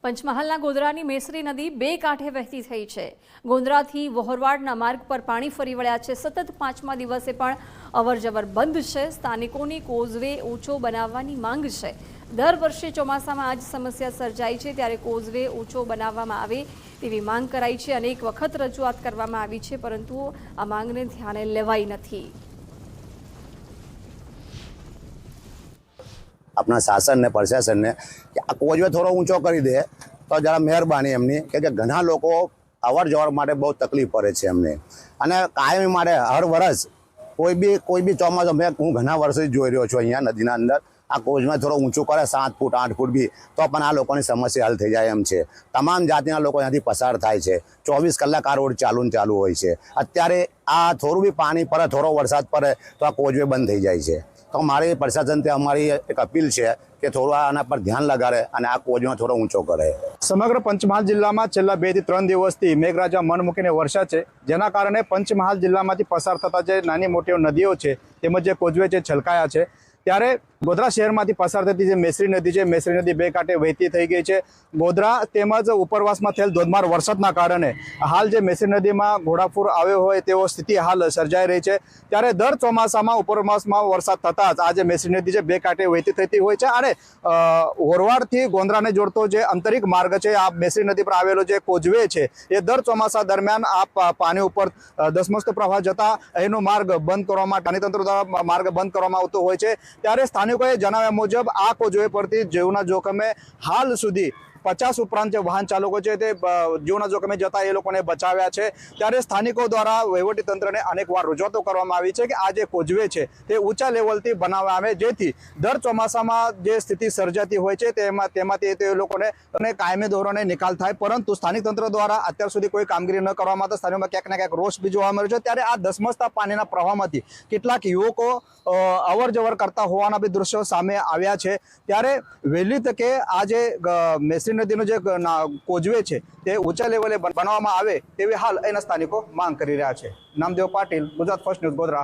પંચમહાલના ગોધરાની મેસરી નદી બે કાંઠે વહેતી થઈ છે। ગોધરાથી વહોરવાડના માર્ગ પર પાણી ફરી વળ્યા છે। સતત પાંચમા દિવસે પણ અવરજવર બંધ છે। સ્થાનિકોની કોઝવે ઊંચો બનાવવાની માંગ છે। દર વર્ષે ચોમાસામાં આ જ સમસ્યા સર્જાય છે, ત્યારે કોઝવે ઊંચો બનાવવામાં આવે તેવી માંગ કરાઈ છે। અનેક વખત રજૂઆત કરવામાં આવી છે, પરંતુ આ માંગને ધ્યાને લેવાઈ નથી। अपना शासन ने प्रशासन ने कि आ कोजवे थोड़ो ऊंचो कर दे तो जरा मेहरबानी एमनी के घना लोग अवर जवर माटे बहुत तकलीफ पड़े छे एमने अने कायमी माटे हर वर्ष कोई भी चौमासो मैं हूँ घना वर्षे जोई रह्यो छुं अहींया नदीना अंदर आ कोज में थोड़ो ऊंचो करे 7 फूट 8 फूट भी तो पण आ लोकोनी समस्या हल थई जाय एम छे। तमाम जातिना लोको अहींयाथी पसार थाय छे। 24 कलाक आ रोड चालू ने चालू होय छे। अत्यारे आ थोड़ुं भी पाणी पड़े थोड़ो वरसाद पड़े तो आ कोजवे बंद थई जाय छे। तो मारी प्रशासन से अमारी एक अपील है कि थोड़ा आना पर ध्यान लगाड़े और आ कोजवे थोड़ा ऊंचो करे। समग्र पंचमहाल जिल्ला में छेल्ला 2 થી 3 દિવસથી मेघराजा मन मूकीने वर्षा है, जेना कारणे पंचमहाल जिल्ला में पसार थता जे नानी मोटी नदीओ है तेमज जे कोजवे है छलकाया है। त्यारे गोधरा शहर में पसार थती मेसरी नदी है, मेसरी नदी बे कांठे वहीती थई गई है। गोधरा तेमज उपरवास में थयेल धोधमार वरसादना कारणे हाल जे मेसरी नदी में घोड़ापूर आव्यो होय तेवो स्थिति हाल सर्जाई रही है। त्यारे दर चोमासामां उपरवास में वरसाद थता ज आज मेसरी नदी जे बे कांठे वहीती थती होय छे अने होरवाडथी गोंधराने जोड़तो जे आंतरिक मार्ग है आ मेसरी नदी पर आवेलो जे कोजवे है ए दर चोमासा दरमियान आ पानी उपर धसमसतो प्रवाह जता एनो मार्ग बंद करवामां तंत्र द्वारा मार्ग बंद करवामां आवतो होय छे। त्यारे स्थानिकोए जणाव्या मुजब आ कोजवे परथी जीवना जोखमे हाल सुधी 50 उपरांत जे वाहन चालको है ते जीवना जोखमे जता ए लोकोने बचाव्या छे। त्यारे स्थानिको द्वारा वहीवटी तंत्रने अनेक वार रजूआतो करवामां आवी छे कि आ जे कोजवे छे ते ऊंचा लेवलथी बनाववामां आवे जेथी दर चोमासामां जे स्थिति सर्जाती होय छे तेमांथी ते लोकोने कायमी धोरणे निकाल थाय, परंतु स्थानिक तंत्र द्वारा अत्यार सुधी कोई कामगीरी न करवामां आवता स्थानिकोमां क्यांक ने क्यांक रोष बी जोवा मळे छे। त्यारे आ धसमसता पाणीना प्रवाहमांथी કેટલાક युवको अवर जवर करता होवाना बी दृश्यो सामे आव्या छे। त्यारे वहेली तके आ जे मेसरी नदीनो जे कोजवे है ते ऊंचा लेवले बनाववामां आवे तेवी हाल एना स्थानिको मांग करी रह्या छे। Namdev Patil, Gujarat first news, Godhra.